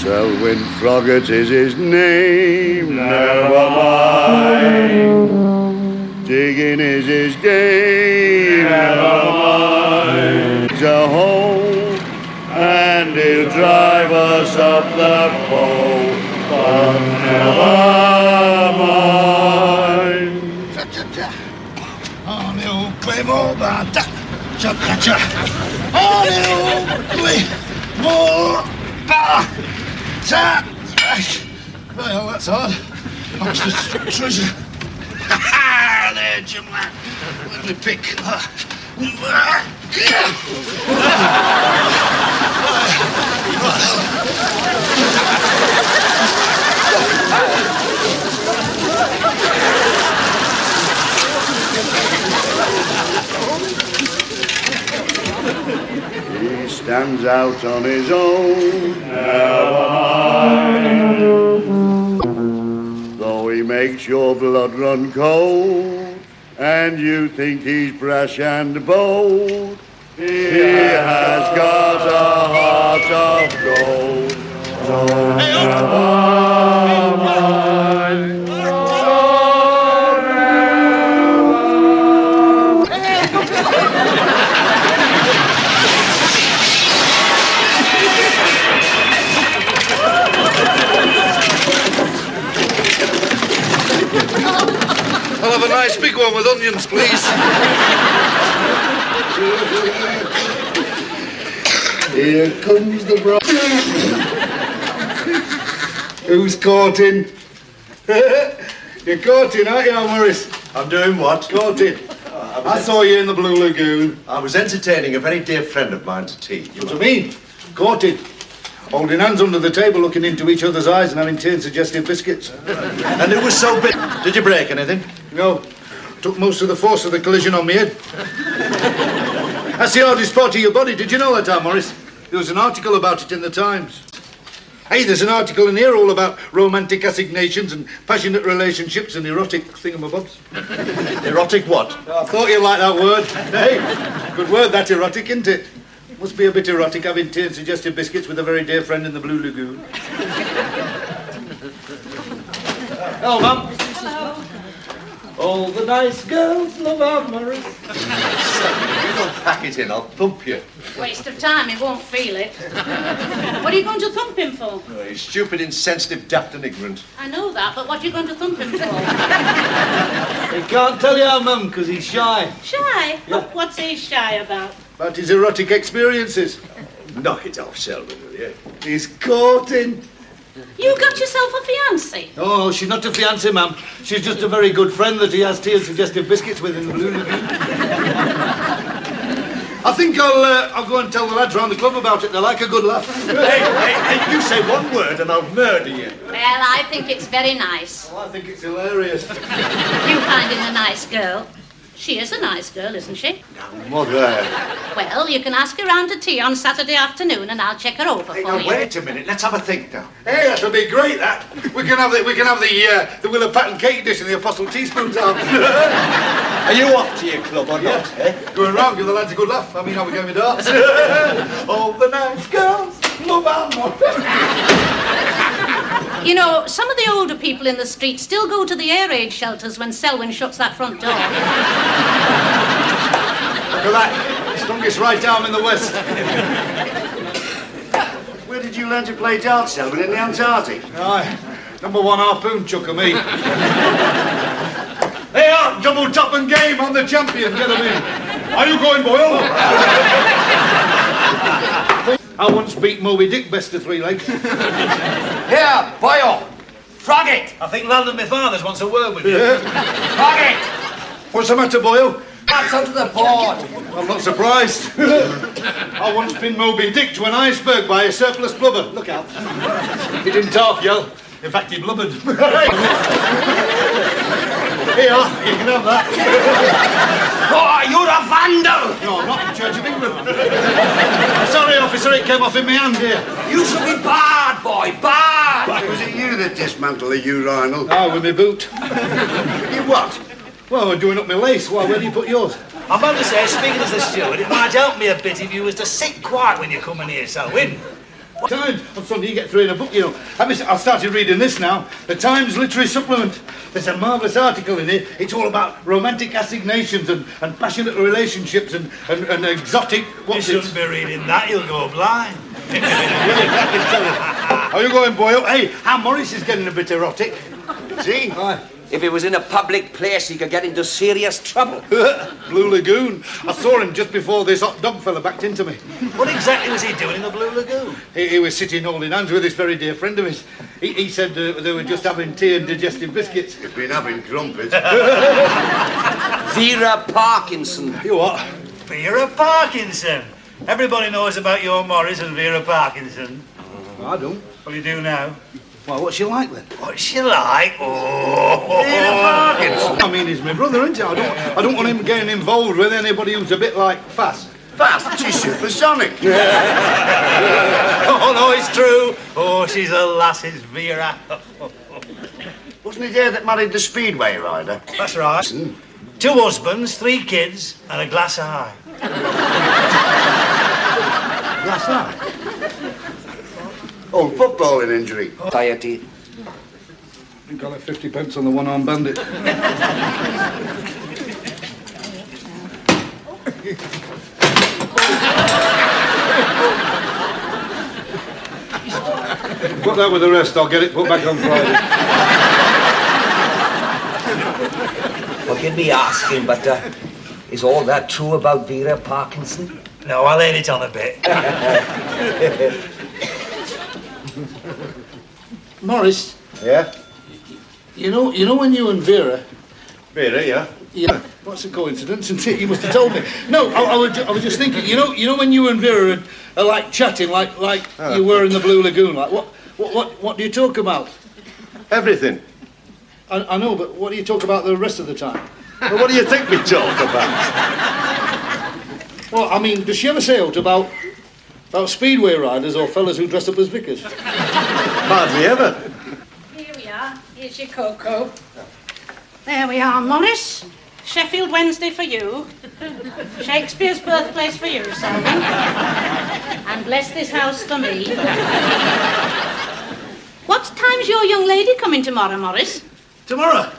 Selwyn Froggitt is his name, never mind. Digging is his game, never mind. He's a hole, and he'll drive us up the pole, but never mind. Oh, little Claymore, but cha-cha-cha. Oh, little Claymore, well, that's hard. Oxford treasure. Ha ha! There, Jim lad. Let me pick. He stands out on his own, never mind. Though he makes your blood run cold, and you think he's brash and bold, he has got a heart of gold. So never mind. I'll have a nice big one with onions, please. Here comes the bro. Who's courting? You're courting, aren't you, Morris? I'm doing what? Courting. I saw you in the Blue Lagoon. I was entertaining a very dear friend of mine to tea. What do you mean? Courting. Holding hands under the table, looking into each other's eyes and having tea and suggestive biscuits. And it was so big. Did you break anything? No. Took most of the force of the collision on me head. That's the hardest part of your body. Did you know that, Morris? There was an article about it in the Times. Hey, there's an article in here all about romantic assignations and passionate relationships and erotic thingamabobs. Erotic what? I thought you'd like that word. Hey, good word, that, erotic, isn't it? Must be a bit erotic having tea and suggestive biscuits with a very dear friend in the Blue Lagoon. Hello, Mum. Hello. All the nice girls love our Morris. You don't pack it in, I'll thump you. Waste of time, he won't feel it. What are you going to thump him for? Oh, he's stupid, insensitive, daft and ignorant. I know that, but what are you going to thump him for? He can't tell you, Mum, because he's shy. Shy? Yeah. What's he shy about? About his erotic experiences. Knock it off, Selwyn, will you? He's courting. You got yourself a fiancée? Oh, she's not a fiancée, Mum. She's just a very good friend that he has tea and suggestive biscuits with in the Blue Lagoon. I think I'll go and tell the lads round the club about it. They like a good laugh. Hey, you say one word and I'll murder you. Well, I think it's very nice. Well, I think it's hilarious. You finding a nice girl? She is a nice girl, isn't she? Mother. Well, you can ask her round to tea on Saturday afternoon and I'll check her over Hey, for now, you. wait a minute. Let's have a think now. Hey, that'll be great, that. We can have the Willow Pattern cake dish and the Apostle teaspoons out. Are you off to your club or not, eh? Going round, give the lads a good laugh. I mean, how we going with darts? All the nice girls love our Morris. You know, some of the older people in the street still go to the air raid shelters when Selwyn shuts that front door. Look at that. Strongest right arm in the West. Where did you learn to play darts, Selwyn? In the Antarctic? Aye. Number one harpoon chucker, me. Hey, double top and game. I'm the champion. Get him in. Are you going, Boyle? I once beat Moby Dick best of three legs. Here, Boyle! Froggitt! I think Land and my father's wants a word with you. Froggitt! What's the matter, Boyle? That's onto the board! I'm not surprised. I once pinned Moby Dick to an iceberg by a surplus blubber. Look out. He didn't half yell. In fact, he blubbered. Here, you can have that. Oh, you're a vandal! No, I'm not in Church of England. Sorry, officer, it came off in my hand here. You should be barred, boy, barred! Was it you that dismantled the urinal? Ah, with my boot. You what? Well, we're doing up my lace. Why, where do you put yours? I'm about to say, speaking as the steward, it might help me a bit if you was to sit quiet when you come in here, Selwyn. Times. I'm sorry, you get through in a book, you know. I started reading this now. The Times Literary Supplement. There's a marvellous article in it. It's all about romantic assignations and passionate relationships and exotic... You shouldn't be reading that, you'll go blind. How you going, boy? Hey, how Morris is getting a bit erotic. See? Aye. If he was in a public place, he could get into serious trouble. Blue Lagoon. I saw him just before this hot dog fella backed into me. What exactly was he doing in the Blue Lagoon? He was sitting holding hands with this very dear friend of his. He said they were just having tea and digestive biscuits. You've been having crumpets. Vera Parkinson. You what? Vera Parkinson. Everybody knows about your Morris and Vera Parkinson. I don't. Well, you do now. Well, what's she like then? What's she like? Oh, Vera Parkinson. I mean, he's my brother, isn't he? I don't want him getting involved with anybody who's a bit like Fast. Fast, she's supersonic. Oh, no, it's true. Oh, she's a lass's Vera. Wasn't it there that married the Speedway rider? That's right. 2 husbands, 3 kids, and a glass eye. Glass eye? Oh, footballing injury. Society. I think I left 50 pence on the one-armed bandit. Put that with the rest, I'll get it put back on Friday. Forgive me asking, but is all that true about Vera Parkinson? No, I'll add it on a bit. Morris, Yeah? you know when you and Vera... Vera, yeah? Yeah, what's a coincidence, isn't it? You must have told me. No, I was just thinking, you know when you and Vera are like chatting, like you were in the Blue Lagoon, like what do you talk about? Everything. I know, but what do you talk about the rest of the time? Well, what do you think we talk about? Well, I mean, does she ever say out about speedway riders or fellas who dress up as vicars? Hardly ever. Here we are. Here's your cocoa. There we are, Morris. Sheffield Wednesday for you. Shakespeare's birthplace for you, Selwyn. And bless this house for me. What time's your young lady coming tomorrow, Morris? Tomorrow?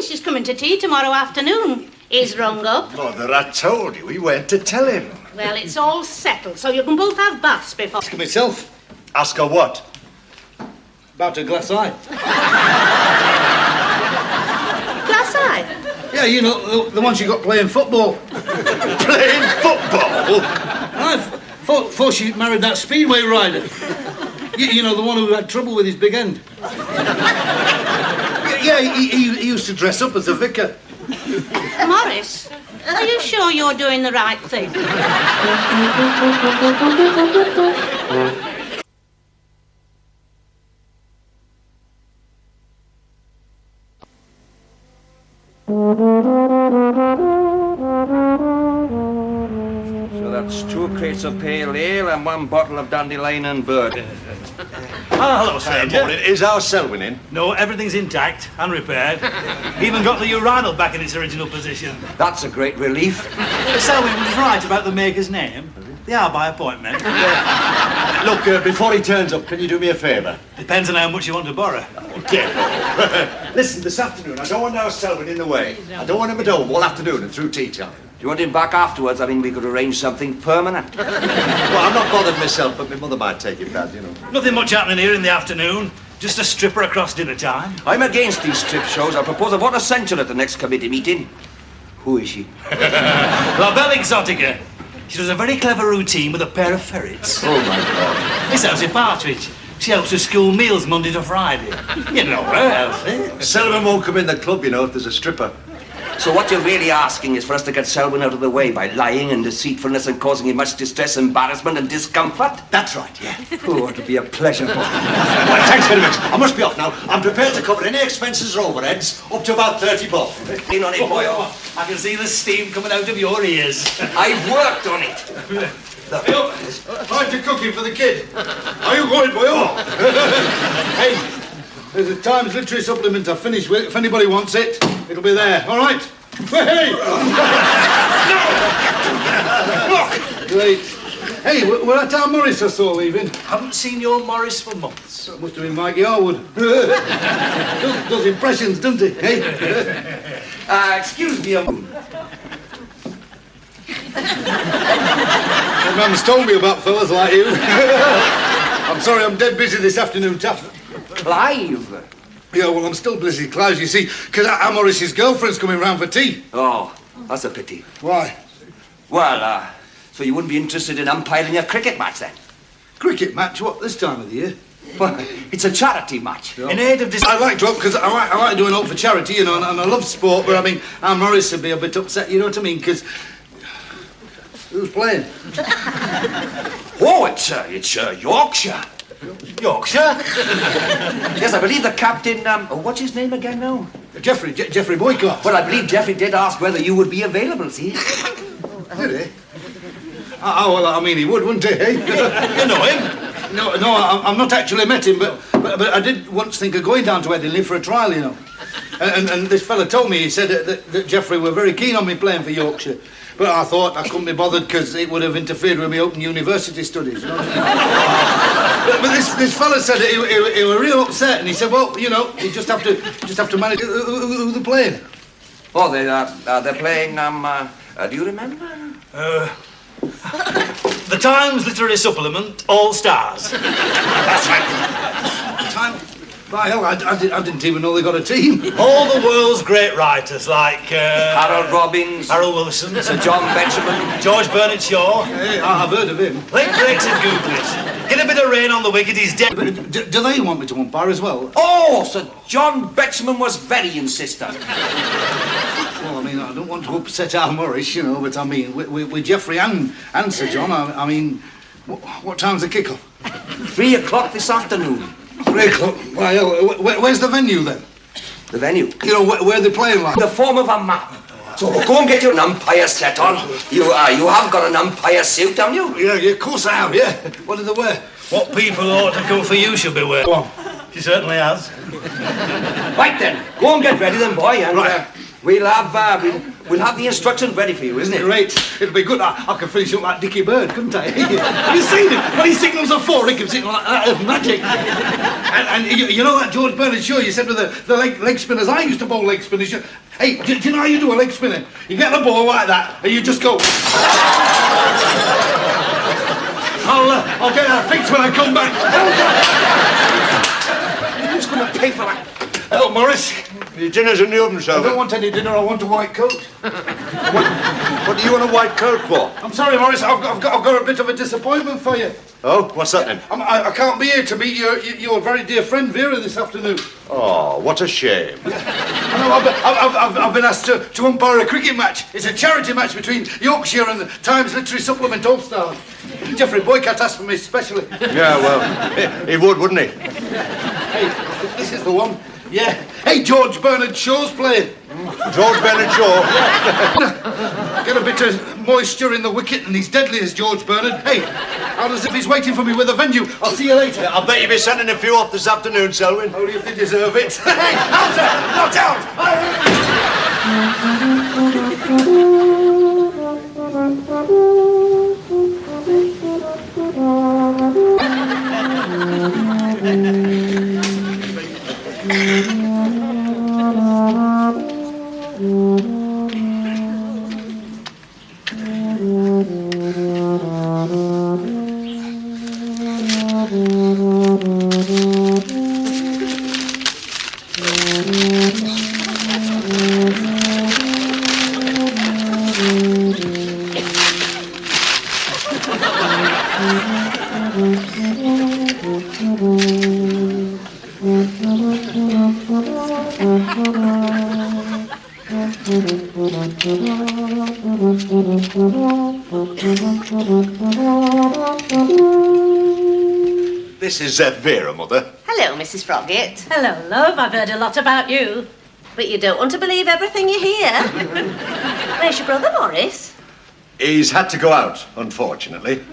She's coming to tea tomorrow afternoon. He's rung up. Mother, I told you, we went to tell him. Well, it's all settled, so you can both have baths before... Ask her myself. Ask her what? About a glass eye. Glass eye? Yeah, you know, the one she got playing football. Playing football? I thought she married that speedway rider. You know, the one who had trouble with his big end. Yeah, he used to dress up as a vicar. Morris, are you sure you're doing the right thing? So that's 2 crates of pale ale and 1 bottle of dandelion and bird. Hello, stranger. Is our Selwyn in? No, everything's intact, unrepaired. Even got the urinal back in its original position. That's a great relief. Selwyn was right about the maker's name. They are by appointment. Look, before he turns up, can you do me a favour? Depends on how much you want to borrow. Listen, this afternoon, I don't want our Selwyn in the way. I don't want him at home all afternoon and through tea time. Do you want him back afterwards? I mean, we could arrange something permanent. Well, I'm not bothered myself, but my mother might take it bad, you know. Nothing much happening here in the afternoon. Just a stripper across dinner time. I'm against these strip shows. I propose a vote of censure at the next committee meeting. Who is she? La Belle Exotica. She does a very clever routine with a pair of ferrets. Oh, my God. This Elsie Partridge. She helps with school meals Monday to Friday. You know her, Elsie. Selwyn won't come in the club, you know, if there's a stripper. So what you're really asking is for us to get Selwyn out of the way by lying and deceitfulness and causing him much distress, embarrassment and discomfort? That's right, yeah. Oh, it'll be a pleasure. Well, thanks very much. I must be off now. I'm prepared to cover any expenses or overheads up to about 30 bob. In on it, boy. I can see the steam coming out of your ears. I've worked on it. Time to cooking for the kid. Are you going, boy? Hey, there's a Times Literary Supplement I've finished with. If anybody wants it, it'll be there. All right? Hey! Great. Hey, we're at our Morris or so leaving. Haven't seen your Morris for months. That must have been Mike Yarwood. does impressions, doesn't he? Hey? Excuse me a moment. That man's told me about fellas like you. I'm sorry, I'm dead busy this afternoon, Taff. Clive. Yeah, well, I'm still busy, Clive, you see, because our Morris's girlfriend's coming round for tea. Oh, that's a pity. Why? Well, so you wouldn't be interested in umpiring a cricket match then? Cricket match? What, this time of the year? Well, it's a charity match. In aid of this... I'd like to, because I like doing all for charity, you know, and I love sport, but I mean, our Morris would be a bit upset, you know what I mean, because... Who's playing? Oh, it's Yorkshire. Yorkshire? Yes, I believe the captain, what's his name again now? Jeffrey Boycott. Well, I believe Jeffrey did ask whether you would be available, see? Did he? Oh, well, I mean, he would, wouldn't he, eh? You know him? No, I've not actually met him, but I did once think of going down to Edinburgh for a trial, you know. And this fella told me, he said that Jeffrey were very keen on me playing for Yorkshire. But I thought I couldn't be bothered because it would have interfered with my open university studies, you know what I mean? but this fella said he was real upset, and he said, well, you know, you just have to manage who they're playing. Oh, they're playing, do you remember? The Times Literary Supplement, All Stars. That's right. Time. By hell, I didn't even know they got a team. All the world's great writers, like... Harold Robbins. Harold Wilson. Sir John Benjamin. George Bernard Shaw. Hey, I've heard of him. Lake Breaks and Googlish. Get a bit of rain on the wicket, he's dead. Do they want me to umpire as well? Oh, Sir John Betjeman was very insistent. Well, I mean, I don't want to upset our Morris, you know, but I mean, with Jeffrey and Sir John, I mean, what time's the kick-off? 3 o'clock this afternoon. 3 o'clock? Why, where's the venue, then? The venue? You know, where they're playing, like? In the form of a map. So go and get your umpire set on. You have got an umpire suit, haven't you? Yeah, of course I have, yeah. What do they wear? What people ought to come for you should be wearing. Go on. She certainly has. Right then, go and get ready then, boy, and Right. we'll have the instructions ready for you, isn't it? Great. It'll be good. I could finish up like Dickie Bird, couldn't I? Have you seen him? When he signals a 4, he can signal like that of magic. And you know that George Bernard Shaw you said with the leg spinners? I used to bowl leg spinners. Hey, do you know how you do a leg spinner? You get the ball like that, and you just go... I'll get that fixed when I come back. Who's going to pay for that? Hello, Morris. Your dinner's in the oven, I Selwyn. don't want any dinner. I want a white coat. What do you want a white coat for? I'm sorry, Morris. I've got a bit of a disappointment for you. Oh, what's that then? I can't be here to meet your very dear friend Vera this afternoon. Oh, what a shame. I know, I've been asked to umpire a cricket match. It's a charity match between Yorkshire and the Times Literary Supplement All Stars. Jeffrey Boycott asked for me specially. Yeah, well, he would, wouldn't he? Hey, this is the one. Yeah. Hey, George Bernard Shaw's playing. George Bernard Shaw. Get a bit of moisture in the wicket and he's deadly as George Bernard. Hey, how does if he's waiting for me with a venue? I'll see you later. I'll bet you'll be sending a few off this afternoon, Selwyn. Only if they deserve it. Hey, not out! This is Vera, Mother. Hello, Mrs. Froggitt. Hello, love. I've heard a lot about you. But you don't want to believe everything you hear. Where's your brother, Morris? He's had to go out, unfortunately.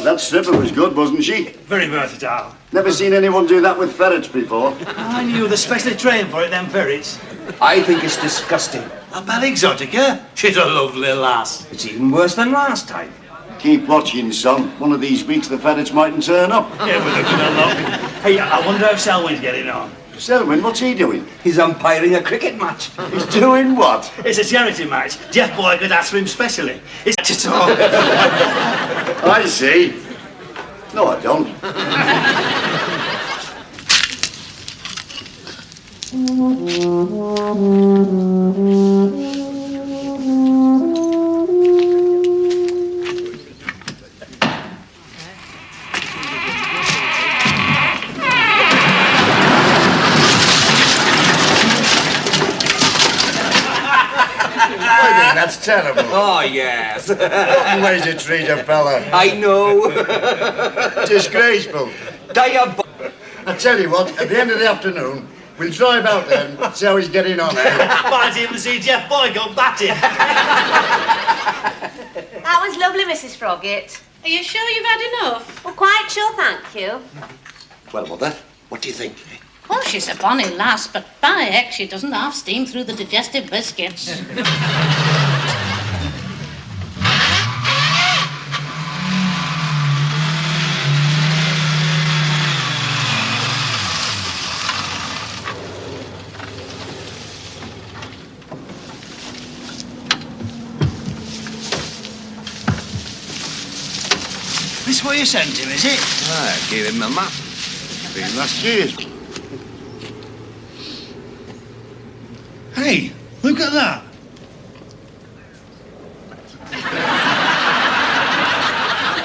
That stripper was good, wasn't she? Very versatile. Never seen anyone do that with ferrets before. I knew they're specially trained for it, them ferrets. I think it's disgusting. A bad exotica? She's a lovely lass. It's even worse than last time. Keep watching, son. One of these weeks the ferrets mightn't turn up. Yeah, but they're good luck. Hey, I wonder how Selwyn's getting on. Selwyn, what's he doing? He's umpiring a cricket match. He's doing what? It's a charity match. Jeff Boycott asked for him specially. It's just all. I see. No, I don't. That's terrible. Oh, yes. What ways to treat a fella. I know. Disgraceful. Diabolical. I tell you what, at the end of the afternoon, we'll drive out there and see how he's getting on, eh? Might even see Jeff Boycott batting. That was lovely, Mrs. Froggitt. Are you sure you've had enough? Well, quite sure, thank you. Well, Mother, what do you think? Oh, she's a bonny lass, but by heck, she doesn't half steam through the digestive biscuits. This what you sent him, is it? I gave him a map. Been last year's. Hey, look at that.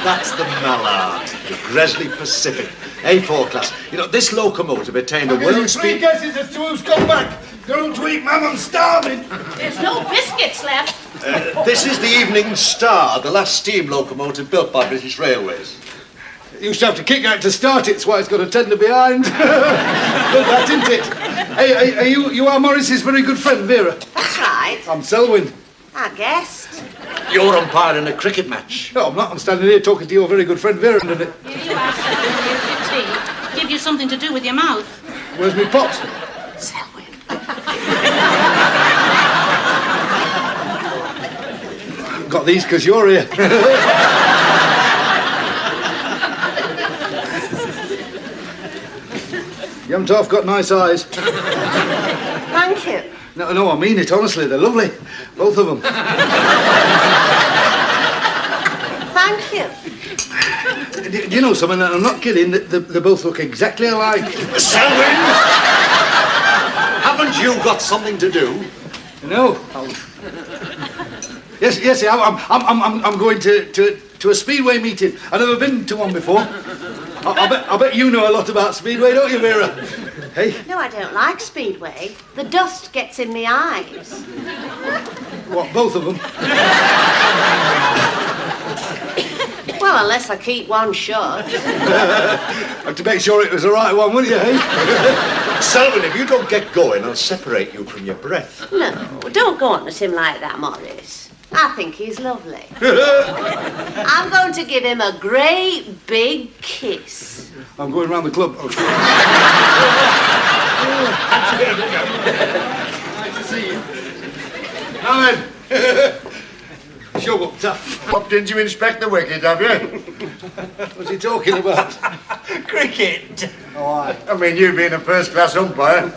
That's the Mallard, the Gresley Pacific, A4 class. You know, this locomotive attained a world speed... guesses as to who's come back. Don't tweet, Mum, I'm starving. There's no biscuits left. This is the Evening Star, the last steam locomotive built by British Railways. You used to have to kick out to start it, that's why it's got a tender behind. Good that, isn't it? Hey, are you are Morris's very good friend, Vera? That's right. I'm Selwyn. I guessed. You're umpiring a cricket match. No, I'm not. I'm standing here talking to your very good friend, Vera. Here you are, Selwyn. Here's your tea. Give you something to do with your mouth. Where's my pot? Selwyn. Got these because you're here. You haven't half got nice eyes. Thank you. No, I mean it, honestly. They're lovely. Both of them. Thank you. Do you know something? I'm not kidding. They both look exactly alike. Selwyn! Haven't you got something to do? No. Yes, I'm going to a Speedway meeting. I've never been to one before. I bet you know a lot about Speedway, don't you, Vera? Hey? No, I don't like Speedway. The dust gets in my eyes. What, both of them? Well, unless I keep one shut. Have to make sure it was the right one, wouldn't you, hey? Selwyn, if you don't get going, I'll separate you from your breath. No, don't go on at him like that, Morris. I think he's lovely. I'm going to give him a great big kiss. I'm going round the club. Oh, nice to see you. Now then. Show up tough. Popped in to inspect the wicket, have you? What's he talking about? Cricket. Oh, I mean, you being a first-class umpire.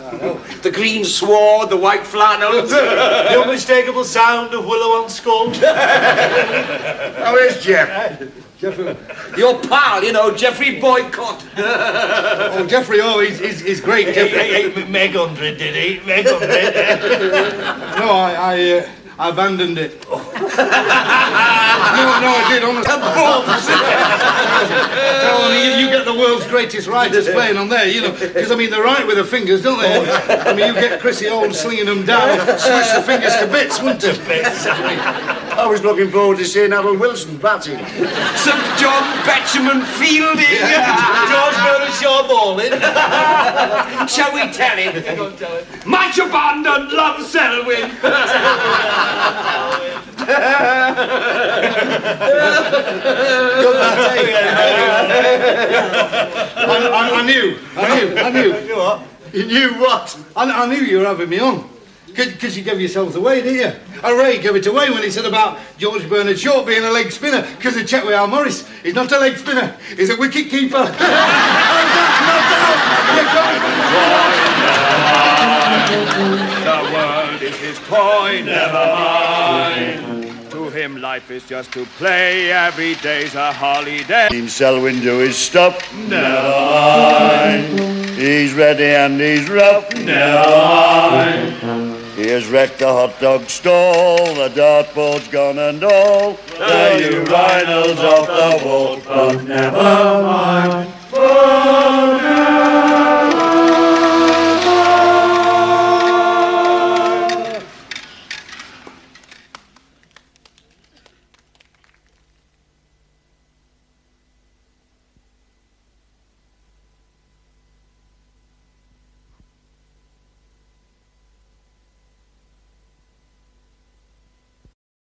The green sward, the white flannels. The unmistakable sound of willow on skull. How is Jeff? Your pal, you know, Jeffrey Boycott. Oh, Jeffrey, he's great, Jeffrey. Hey, Meg 100, did he? Meg 100. No, I abandoned it. No, I did, honestly. You get the world's greatest writers playing on there, you know, because, I mean, they write with their fingers, don't they? I mean, you get Chrissy Old slinging them down, smash the fingers to bits, wouldn't it? I was looking forward to seeing Harold Wilson batting. St. John Betjeman fielding. George Bernard Shaw bowling. Shall we tell him? Much abandoned, love Selwyn. I knew. You what? You knew what? I knew you were having me on. Because you gave yourselves away, didn't you? Ray gave it away when he said about George Bernard Shaw being a leg spinner, because he checked with Al Morris. He's not a leg spinner, he's a wicket keeper. The world is his coin, never mind. To him, life is just to play, every day's a holiday. Seen Selwyn do his stuff, never mind. He's ready and he's rough, never mind. He has wrecked the hot dog stall, the dartboard's gone and all. The urinals off the wall, but never mind.